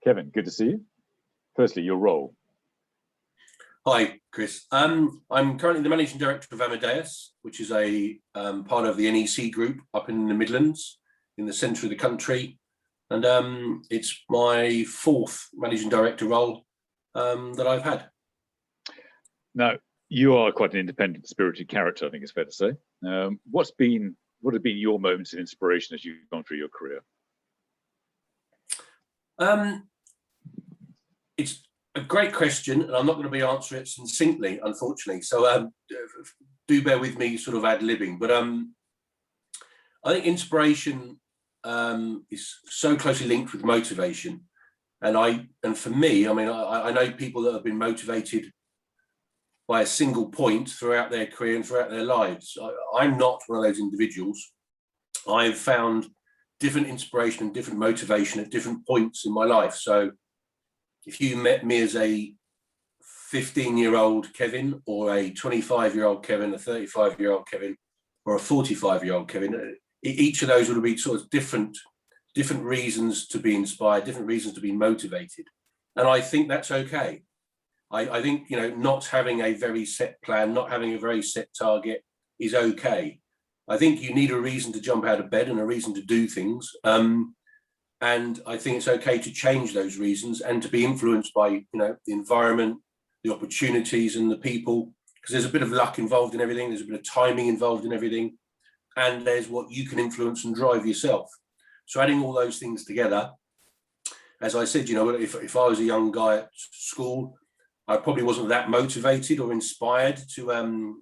Kevin, good to see you. Firstly, your role. Hi, Chris. I'm currently the managing director of Amadeus, which is a part of the NEC group up in the Midlands, in the centre of the country. And it's my fourth managing director role that I've had. Now, you are quite an independent spirited character, I think it's fair to say. What have been your moments of inspiration as you've gone through your career? It's a great question, and I'm not going to be answering it succinctly, unfortunately. So do bear with me sort of ad-libbing. But I think inspiration is so closely linked with motivation. And for me, I mean, I know people that have been motivated by a single point throughout their career and throughout their lives. I'm not one of those individuals. I've found different inspiration and different motivation at different points in my life. So if you met me as a 15-year-old Kevin, or a 25-year-old Kevin, a 35-year-old Kevin, or a 45-year-old Kevin, each of those would be sort of different reasons to be inspired, different reasons to be motivated. And I think that's okay. I think, not having a very set plan, not having a very set target is okay. I think you need a reason to jump out of bed and a reason to do things. And I think it's okay to change those reasons and to be influenced by, the environment, the opportunities and the people, because there's a bit of luck involved in everything. There's a bit of timing involved in everything. And there's what you can influence and drive yourself. So adding all those things together, as I said, if I was a young guy at school, I probably wasn't that motivated or inspired to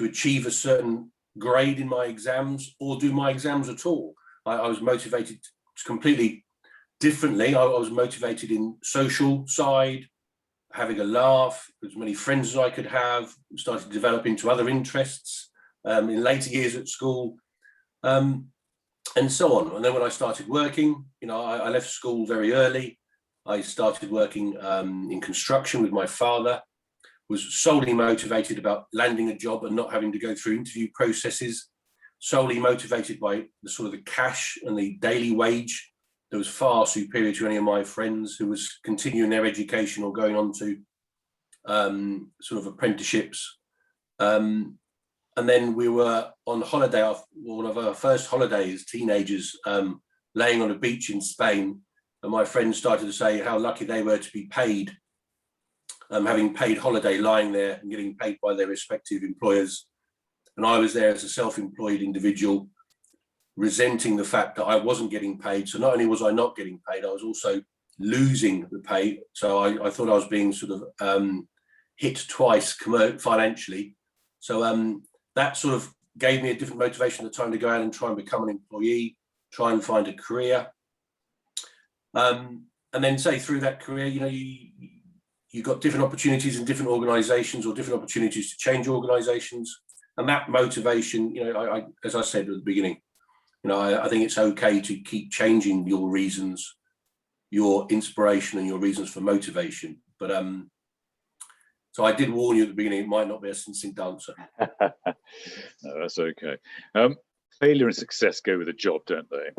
achieve a certain grade in my exams or do my exams at all. I was motivated completely differently. I was motivated in social side, having a laugh, as many friends as I could have, started to develop into other interests in later years at school, and so on. And then when I started working, I left school very early. I started working in construction with my father, was solely motivated about landing a job and not having to go through interview processes, solely motivated by the sort of the cash and the daily wage that was far superior to any of my friends who was continuing their education or going on to sort of apprenticeships. And then we were on holiday, one of our first holidays, teenagers, laying on a beach in Spain. And my friends started to say how lucky they were to be paid, having paid holiday, lying there and getting paid by their respective employers. And I was there as a self-employed individual, resenting the fact that I wasn't getting paid. So not only was I not getting paid, I was also losing the pay. So I thought I was being sort of hit twice financially. So that sort of gave me a different motivation at the time to go out and try and become an employee, try and find a career. And then say through that career, you got different opportunities in different organizations or different opportunities to change organizations. And that motivation, as I said at the beginning, I think it's okay to keep changing your reasons, your inspiration and your reasons for motivation. But so I did warn you at the beginning, it might not be a succinct answer. No, that's okay. Failure and success go with a job, don't they?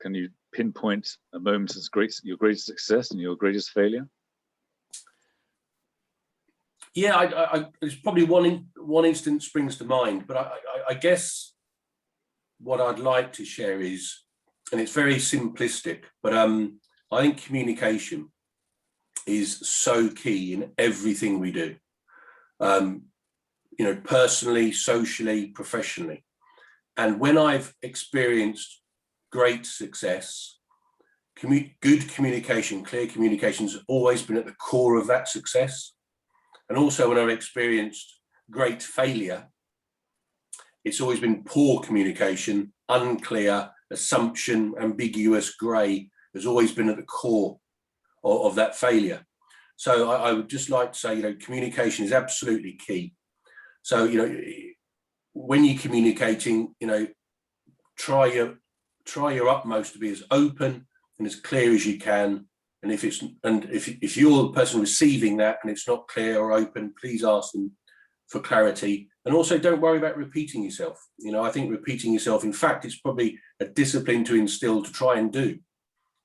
Can you pinpoint a moment as your greatest success and your greatest failure? Yeah, there's probably one instance springs to mind, but I guess what I'd like to share is, and it's very simplistic, but I think communication is so key in everything we do, personally, socially, professionally. And when I've experienced great success, good communication, clear communication has always been at the core of that success. And also when I've experienced great failure, it's always been poor communication, unclear, assumption, ambiguous, grey, has always been at the core of that failure. So I would just like to say, communication is absolutely key. So, when you're communicating, try your utmost to be as open and as clear as you can. And if you're the person receiving that and it's not clear or open, please ask them for clarity. And also don't worry about repeating yourself. I think repeating yourself, in fact, it's probably a discipline to instill, to try and do.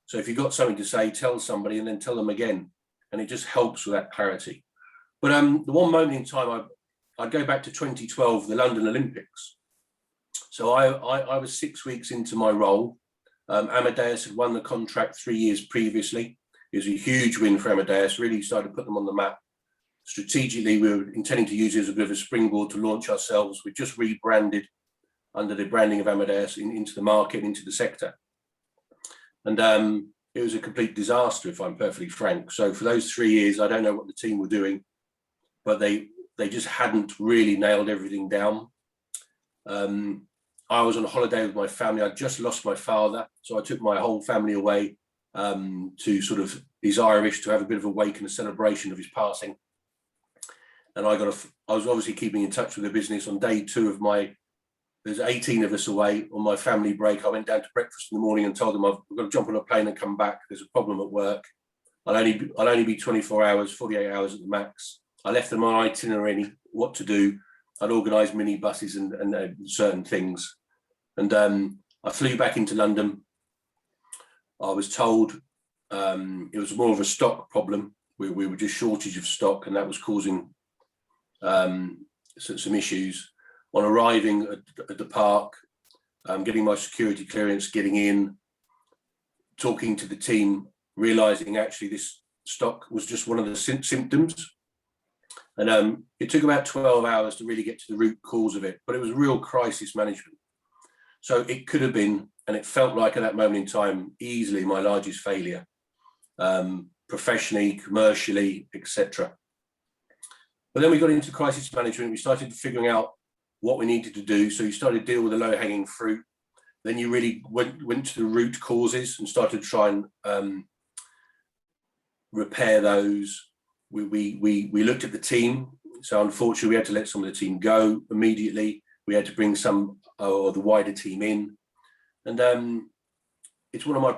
So if you've got something to say, tell somebody and then tell them again. And it just helps with that clarity. But the one moment in time, I go back to 2012, the London Olympics. So I was 6 weeks into my role. Amadeus had won the contract 3 years previously. It was a huge win for Amadeus, really started to put them on the map. Strategically, we were intending to use it as a bit of a springboard to launch ourselves. We just rebranded under the branding of Amadeus into the market, into the sector. And it was a complete disaster, if I'm perfectly frank. So for those 3 years, I don't know what the team were doing, but they just hadn't really nailed everything down. I was on holiday with my family. I just lost my father, so I took my whole family away to sort of, he's Irish, to have a bit of a wake and a celebration of his passing. And I was obviously keeping in touch with the business. On day 2 of there's 18 of us away on my family break. I went down to breakfast in the morning and told them I've got to jump on a plane and come back. There's a problem at work. I'll only be 24 hours, 48 hours at the max. I left them on itinerary, what to do. I'd organised mini buses and certain things. And I flew back into London. I was told it was more of a stock problem. We were just shortage of stock, and that was causing some issues. On arriving at the park, getting my security clearance, getting in, talking to the team, realising actually this stock was just one of the symptoms. And it took about 12 hours to really get to the root cause of it, but it was real crisis management. So it could have been, and it felt like at that moment in time, easily my largest failure, professionally, commercially, etc. But then we got into crisis management. We started figuring out what we needed to do. So you started to deal with the low-hanging fruit. Then you really went to the root causes and started to try and repair those. We looked at the team. So unfortunately, we had to let some of the team go immediately. We had to bring some of the wider team in. And it's one of my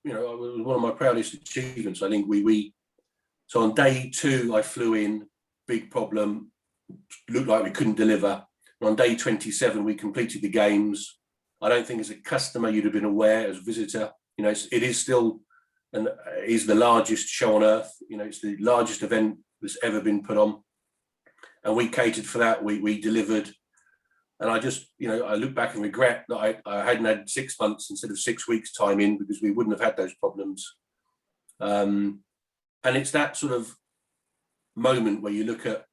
one of my proudest achievements. I think so on day 2, I flew in, big problem, looked like we couldn't deliver. And on day 27, we completed the games. I don't think as a customer you'd have been aware, as a visitor, it is still, and is the largest show on earth. It's the largest event that's ever been put on. And we catered for that, we delivered. And I just, I look back and regret that I hadn't had 6 months instead of 6 weeks time in, because we wouldn't have had those problems. And it's that sort of moment where you look at,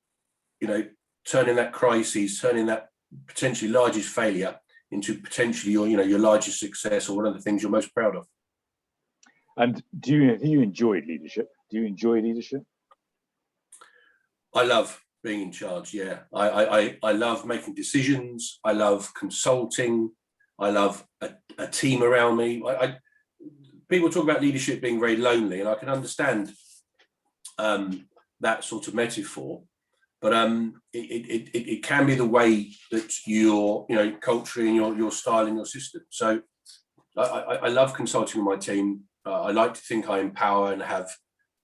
turning that crisis, turning that potentially largest failure into potentially your largest success, or one of the things you're most proud of. And do you enjoy leadership? Do you enjoy leadership? I love being in charge. Yeah, I love making decisions. I love consulting. I love a team around me. People talk about leadership being very lonely, and I can understand that sort of metaphor. But it can be the way that your culture and your style and your system. So I love consulting with my team. I like to think I empower and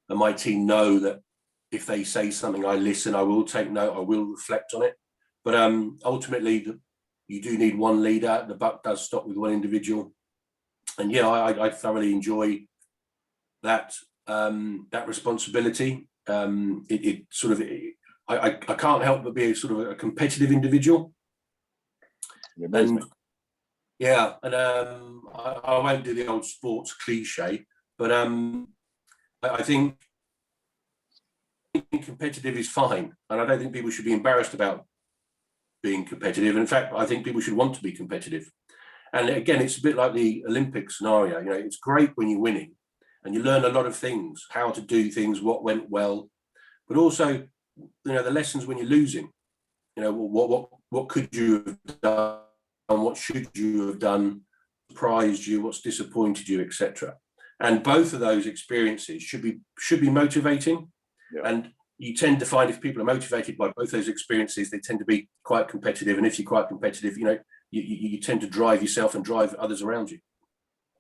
my team know that if they say something, I listen, I will take note, I will reflect on it. But ultimately, you do need one leader. The buck does stop with one individual. And yeah, I thoroughly enjoy that responsibility. I can't help but be a sort of a competitive individual. And yeah, and I won't do the old sports cliche, but I think being competitive is fine, and I don't think people should be embarrassed about being competitive. In fact, I think people should want to be competitive. And again, it's a bit like the Olympic scenario. It's great when you're winning, and you learn a lot of things, how to do things, what went well, but also, the lessons when you're losing. What could you have done, and what should you have done, surprised you, what's disappointed you, etc. And both of those experiences should be motivating. Yeah. And you tend to find if people are motivated by both those experiences, they tend to be quite competitive. And if you're quite competitive, you tend to drive yourself and drive others around you.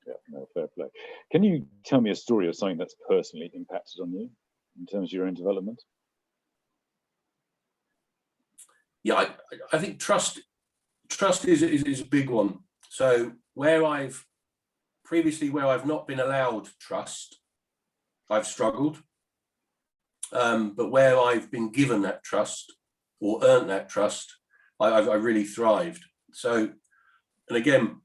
Yeah, no, fair play. Can you tell me a story of something that's personally impacted on you in terms of your own development? Yeah, I think trust is a big one. So where I've previously where I've not been allowed trust, I've struggled. But where I've been given that trust or earned that trust, I really thrived. So, and again,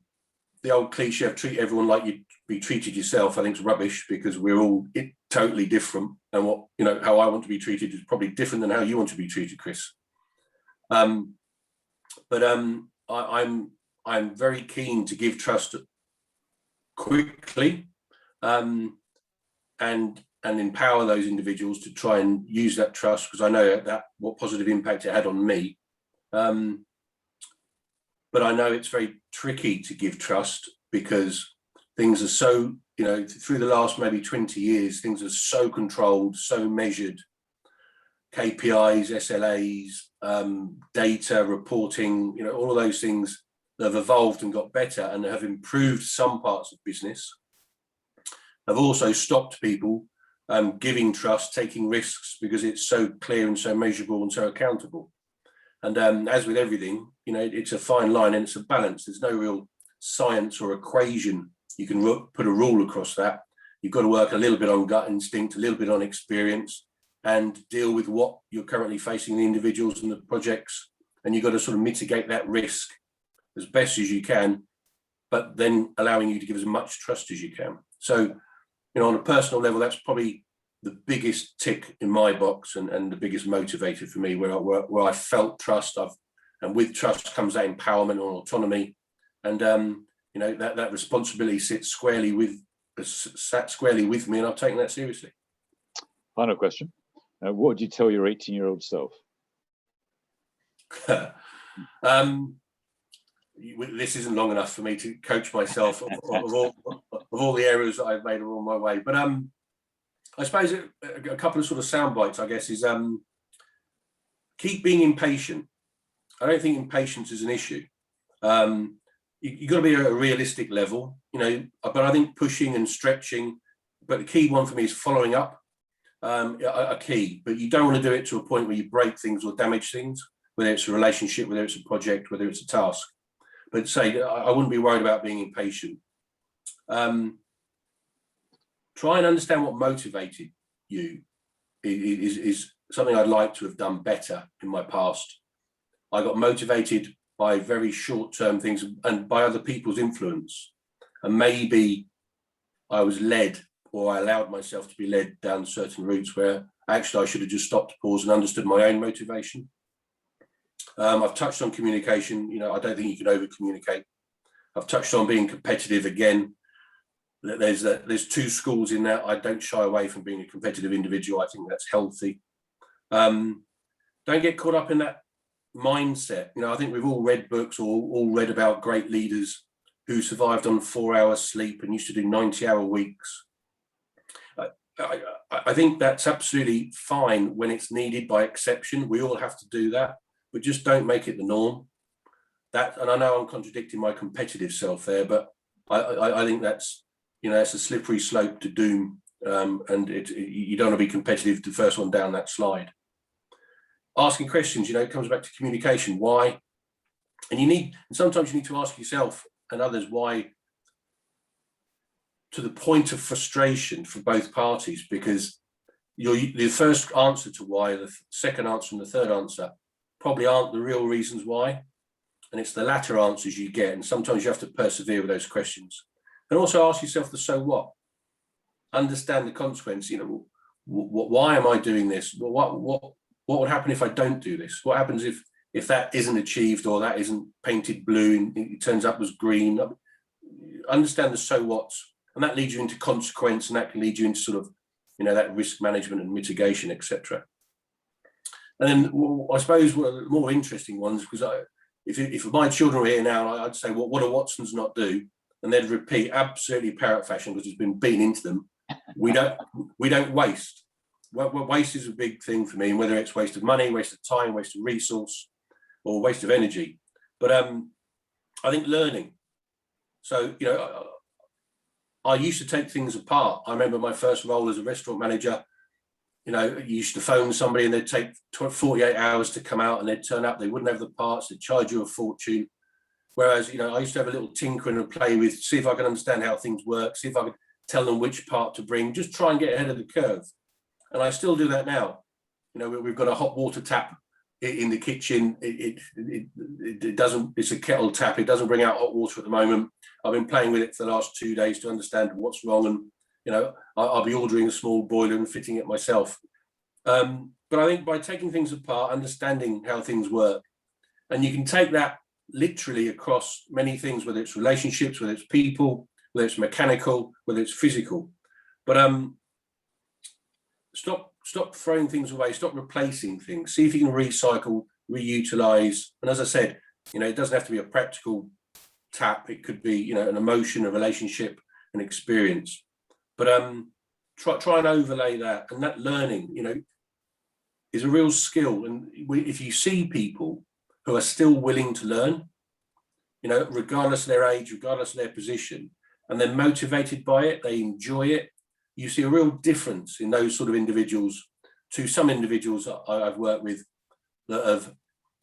the old cliche of treat everyone like you'd be treated yourself, I think is rubbish, because we're all totally different. And what, you know, how I want to be treated is probably different than how you want to be treated, Chris. I'm very keen to give trust quickly, and empower those individuals to try and use that trust, because I know that what positive impact it had on me. But I know it's very tricky to give trust, because things are so, you know, through the last maybe 20 years, things are so controlled, so measured. KPIs, SLAs, data reporting, you know, all of those things that have evolved and got better and have improved some parts of business, have also stopped people giving trust, taking risks, because it's so clear and so measurable and so accountable. And as with everything, you know, it's a fine line and it's a balance. There's no real science or equation you can put a rule across that. You've got to work a little bit on gut instinct, a little bit on experience, and deal with what you're currently facing, the individuals and the projects. And you've got to sort of mitigate that risk as best as you can, but then allowing you to give as much trust as you can. So, you know, on a personal level, that's probably the biggest tick in my box, and the biggest motivator for me, where I felt trust. And with trust comes that empowerment and autonomy, and you know, that responsibility sat squarely with me, and I've taken that seriously. Final question: what would you tell your 18-year-old self? This isn't long enough for me to coach myself of all the errors that I've made along my way, but I suppose a couple of sort of sound bites, I guess, is keep being impatient. I don't think impatience is an issue. You've got to be at a realistic level, you know, but I think pushing and stretching, but the key one for me is following up, a key, but you don't want to do it to a point where you break things or damage things, whether it's a relationship, whether it's a project, whether it's a task. But say, I wouldn't be worried about being impatient. Try and understand what motivated you is something I'd like to have done better in my past. I got motivated by very short-term things and by other people's influence. And maybe I was led, or I allowed myself to be led down certain routes where actually I should have just stopped, paused, and understood my own motivation. I've touched on communication. You know, I don't think you can over-communicate. I've touched on being competitive again. There's two schools in that. I don't shy away from being a competitive individual. I think that's healthy. Don't get caught up in that mindset. You know, I think we've all read books or all read about great leaders who survived on 4 hours sleep and used to do 90-hour weeks. I think that's absolutely fine when it's needed by exception. We all have to do that, but just don't make it the norm. And I know I'm contradicting my competitive self there, but I think that's, you know, it's a slippery slope to doom, and you don't want to be competitive, the first one down that slide. Asking questions, you know, it comes back to communication. Why? And sometimes you need to ask yourself and others why, to the point of frustration for both parties, because the first answer to why, the second answer and the third answer probably aren't the real reasons why. And it's the latter answers you get. And sometimes you have to persevere with those questions. And also ask yourself the so what. Understand the consequence. You know, why am I doing this? What would happen if I don't do this? What happens if that isn't achieved, or that isn't painted blue and it turns up as green? Understand the so what's, and that leads you into consequence, and that can lead you into sort of, you know, that risk management and mitigation, etc. And then I suppose one of the more interesting ones, because if my children were here now, I'd say, what do Watsons not do? And they'd repeat absolutely parrot fashion, because it's been beaten into them. We don't waste. Waste is a big thing for me, and whether it's waste of money, waste of time, waste of resource, or waste of energy. But I think learning. So, you know, I used to take things apart. I remember my first role as a restaurant manager. You know, you used to phone somebody and they'd take 48 hours to come out, and they'd turn up. They wouldn't have the parts. They'd charge you a fortune. Whereas, you know, I used to have a little tinker and play with, see if I can understand how things work, see if I could tell them which part to bring, just try and get ahead of the curve. And I still do that now. You know, we've got a hot water tap in the kitchen. It doesn't, it's a kettle tap. It doesn't bring out hot water at the moment. I've been playing with it for the last 2 days to understand what's wrong. And, you know, I'll be ordering a small boiler and fitting it myself. But I think by taking things apart, understanding how things work, and you can take that literally across many things, whether it's relationships, whether it's people, whether it's mechanical, whether it's physical. But stop throwing things away, stop replacing things, see if you can recycle, reutilize. And as I said, you know, it doesn't have to be a practical tap. It could be, you know, an emotion, a relationship, an experience. But try and overlay that, and that learning, you know, is a real skill. And if you see people who are still willing to learn, you know, regardless of their age, regardless of their position, and they're motivated by it, they enjoy it, you see a real difference in those sort of individuals to some individuals that I've worked with that have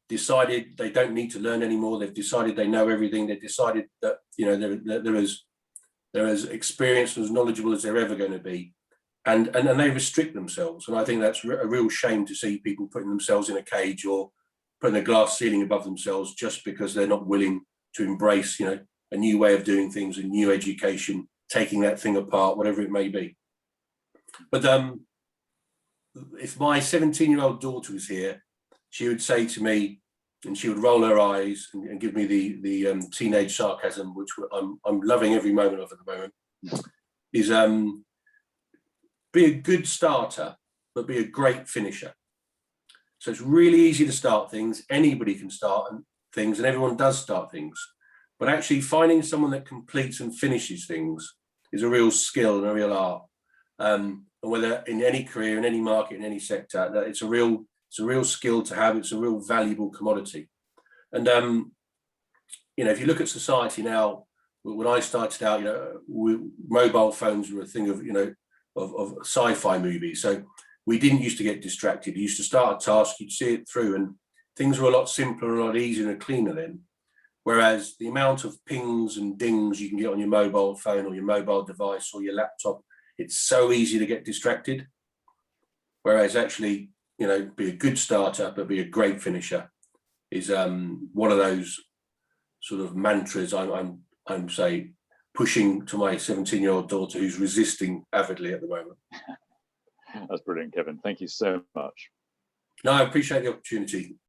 decided they don't need to learn anymore. They've decided they know everything. They've decided that, you know, they're as experienced and as knowledgeable as they're ever going to be. And they restrict themselves. And I think that's a real shame to see people putting themselves in a cage or putting a glass ceiling above themselves just because they're not willing to embrace, you know, a new way of doing things, a new education, taking that thing apart, whatever it may be. But if my 17-year-old daughter was here, she would say to me, and she would roll her eyes and give me the teenage sarcasm, which I'm loving every moment of at the moment, is be a good starter, but be a great finisher. So it's really easy to start things. Anybody can start things, and everyone does start things. But actually finding someone that completes and finishes things is a real skill and a real art. And whether in any career, in any market, in any sector, that it's a real skill to have. It's a real valuable commodity. And you know, if you look at society now, when I started out, you know, mobile phones were a thing of, you know, of sci-fi movies. So we didn't used to get distracted. You used to start a task, you'd see it through, and things were a lot simpler and a lot easier and cleaner then. Whereas the amount of pings and dings you can get on your mobile phone or your mobile device or your laptop, it's so easy to get distracted. Whereas actually, you know, be a good starter, but be a great finisher is one of those sort of mantras I'm say pushing to my 17-year-old daughter who's resisting avidly at the moment. That's brilliant, Kevin. Thank you so much. No, I appreciate the opportunity.